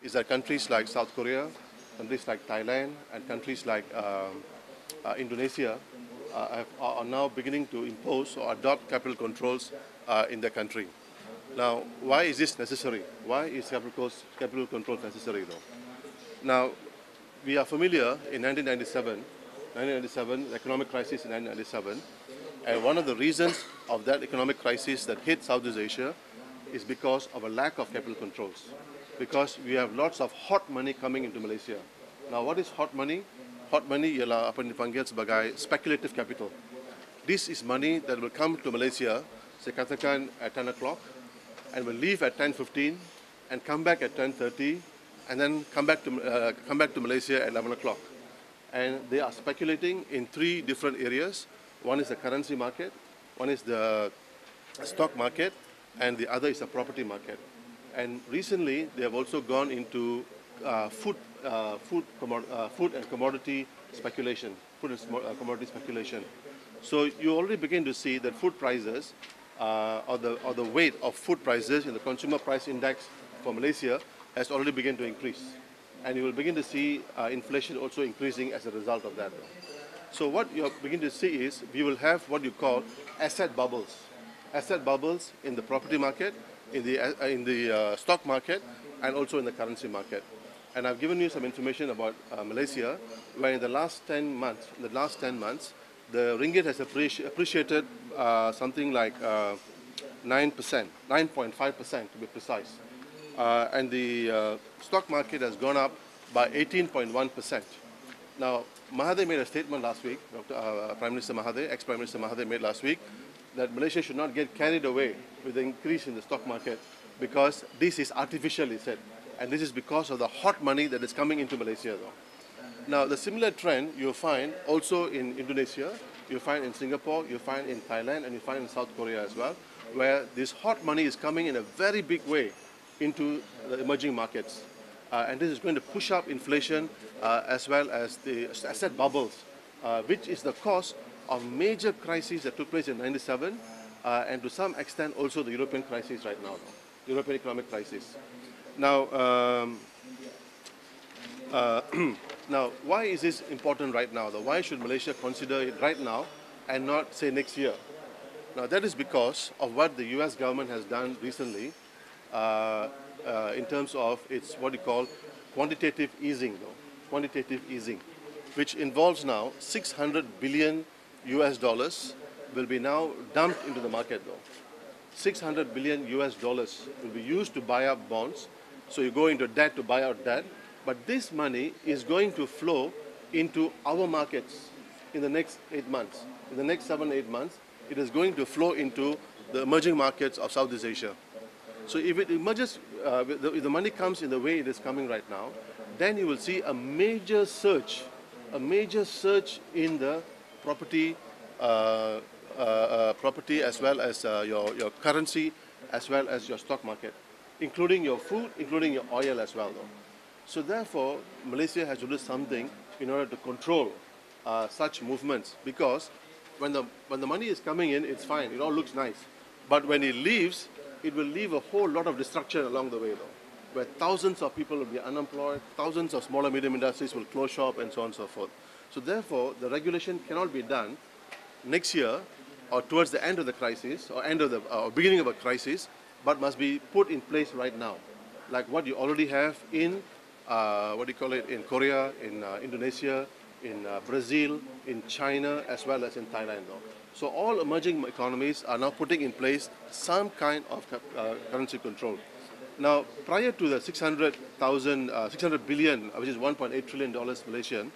is that countries like South Korea, countries like Thailand, and countries like Indonesia are now beginning to impose or adopt capital controls in their country. Now, why is this necessary? Why is capital controls necessary though? Now, we are familiar in 1997, the economic crisis in 1997, and one of the reasons of that economic crisis that hit Southeast Asia is because of a lack of capital controls. Because we have lots of hot money coming into Malaysia. Now, what is hot money? Hot money ialah apa yang dipanggil sebagai speculative capital. This is money that will come to Malaysia, saya katakan at 10 o'clock, and will leave at 10:15, and come back at 10:30, and then come back to Malaysia at 11 o'clock. And they are speculating in three different areas. One is the currency market, one is the stock market, and the other is the property market. And recently, they have also gone into food and commodity speculation, commodity speculation. So you already begin to see that food prices, or the weight of food prices in the consumer price index for Malaysia has already begun to increase. And you will begin to see inflation also increasing as a result of that. So what you begin to see is we will have what you call asset bubbles. Asset bubbles in the property market, in the stock market, and also in the currency market. And I've given you some information about Malaysia, where in the last 10 months, the ringgit has appreciated something like 9%, 9.5% to be precise. And the stock market has gone up by 18.1%. Now, Mahathir made a statement last week, Prime Minister Mahathir, ex-Prime Minister Mahathir made last week, that Malaysia should not get carried away with the increase in the stock market because this is artificial, he said. And this is because of the hot money that is coming into Malaysia, though. Now, the similar trend you'll find also in Indonesia, you'll find in Singapore, you'll find in Thailand, and you'll find in South Korea as well, where this hot money is coming in a very big way into the emerging markets. And this is going to push up inflation as well as the asset bubbles, which is the cause of major crises that took place in '97, and to some extent also the European crisis right now, the European economic crisis. Now, now, why is this important right now, though? Why should Malaysia consider it right now and not, say, next year? Now, that is because of what the US government has done recently in terms of its what you call quantitative easing, though. Quantitative easing, which involves now $600 billion will be now dumped into the market, though. $600 billion will be used to buy up bonds. So you go into debt to buy out debt. But this money is going to flow into our markets in the next 8 months. In the next 7-8 months, it is going to flow into the emerging markets of Southeast Asia. So if it emerges, if the money comes in the way it is coming right now, then you will see a major surge in the property, property as well as your currency, as well as your stock market, including your food, including your oil as well, though. So therefore, Malaysia has to do something in order to control such movements, because when the money is coming in, it's fine, it all looks nice. But when it leaves, it will leave a whole lot of destruction along the way, though, where thousands of people will be unemployed, thousands of small and medium industries will close shop, and so on and so forth. So therefore, the regulation cannot be done next year or towards the end of the crisis or beginning of a crisis, but must be put in place right now, like what you already have in in Korea, in Indonesia, in Brazil, in China, as well as in Thailand, though. So all emerging economies are now putting in place some kind of currency control. Now, prior to the 600 billion, which is $1.8 trillion Malaysian,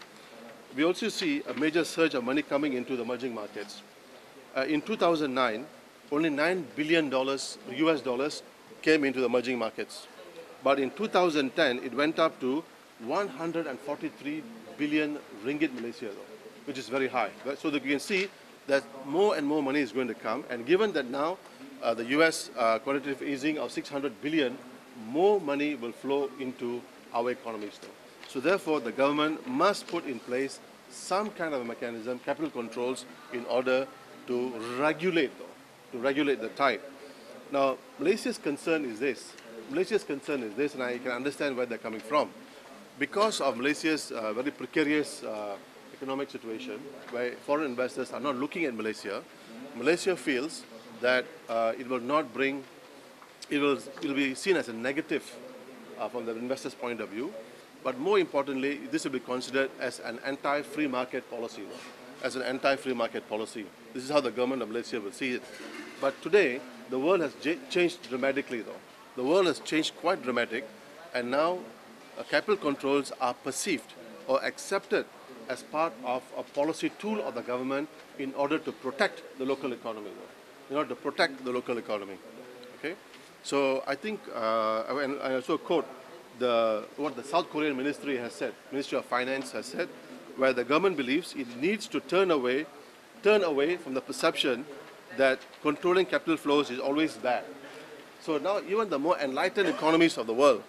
we also see a major surge of money coming into the emerging markets. In 2009, only $9 billion US dollars came into the emerging markets. But in 2010, it went up to 143 billion ringgit Malaysia, though, which is very high. Right? So that you can see that more and more money is going to come. And given that now the US quantitative easing of 600 billion, more money will flow into our economies, though. So therefore, the government must put in place some kind of a mechanism, capital controls, in order to regulate, though, to regulate the tide. Now, Malaysia's concern is this, Malaysia's concern is this, and I can understand where they're coming from. Because of Malaysia's very precarious economic situation, where foreign investors are not looking at Malaysia, Malaysia feels that it will not bring, it will be seen as a negative from the investor's point of view. But more importantly, this will be considered as an anti-free market policy. As an anti-free market policy. This is how the government of Malaysia will see it. But today, the world has changed dramatically though. The world has changed quite dramatic, and now capital controls are perceived or accepted as part of a policy tool of the government in order to protect the local economy. In order to protect the local economy. Okay? So I think, and I also quote what the South Korean Ministry has said, Ministry of Finance has said, where the government believes it needs to turn away from the perception that controlling capital flows is always bad. So now even the more enlightened economies of the world,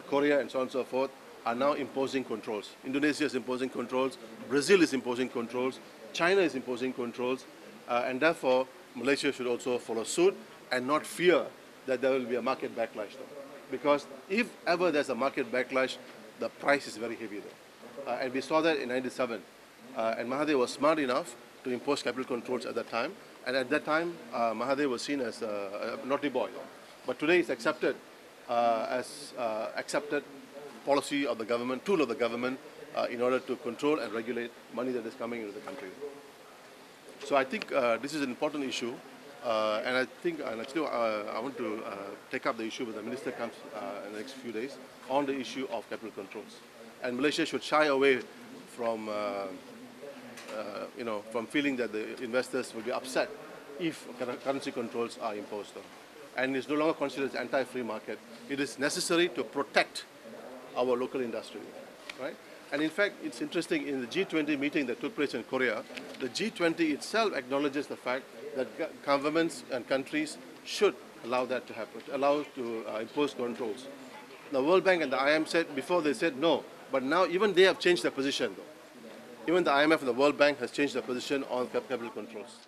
Korea and so on and so forth, are now imposing controls. Indonesia is imposing controls, Brazil is imposing controls, China is imposing controls, and therefore Malaysia should also follow suit and not fear that there will be a market backlash though. Because if ever there's a market backlash, the price is very heavy though. And we saw that in '97. And Mahathir was smart enough to impose capital controls at that time. And at that time, Mahathir was seen as a naughty boy. But today it's accepted as accepted policy of the government, tool of the government, in order to control and regulate money that is coming into the country. So I think this is an important issue. And I think, and actually, I want to take up the issue when the minister comes in the next few days on the issue of capital controls. And Malaysia should shy away from, from feeling that the investors will be upset if currency controls are imposed on. And it's no longer considered as anti-free market. It is necessary to protect our local industry, right? And in fact, it's interesting, in the G20 meeting that took place in Korea, the G20 itself acknowledges the fact that governments and countries should allow that to happen, allow to impose controls. The World Bank and the IMF said, before they said no, but now even they have changed their position though. Even the IMF and the World Bank has changed their position on capital controls.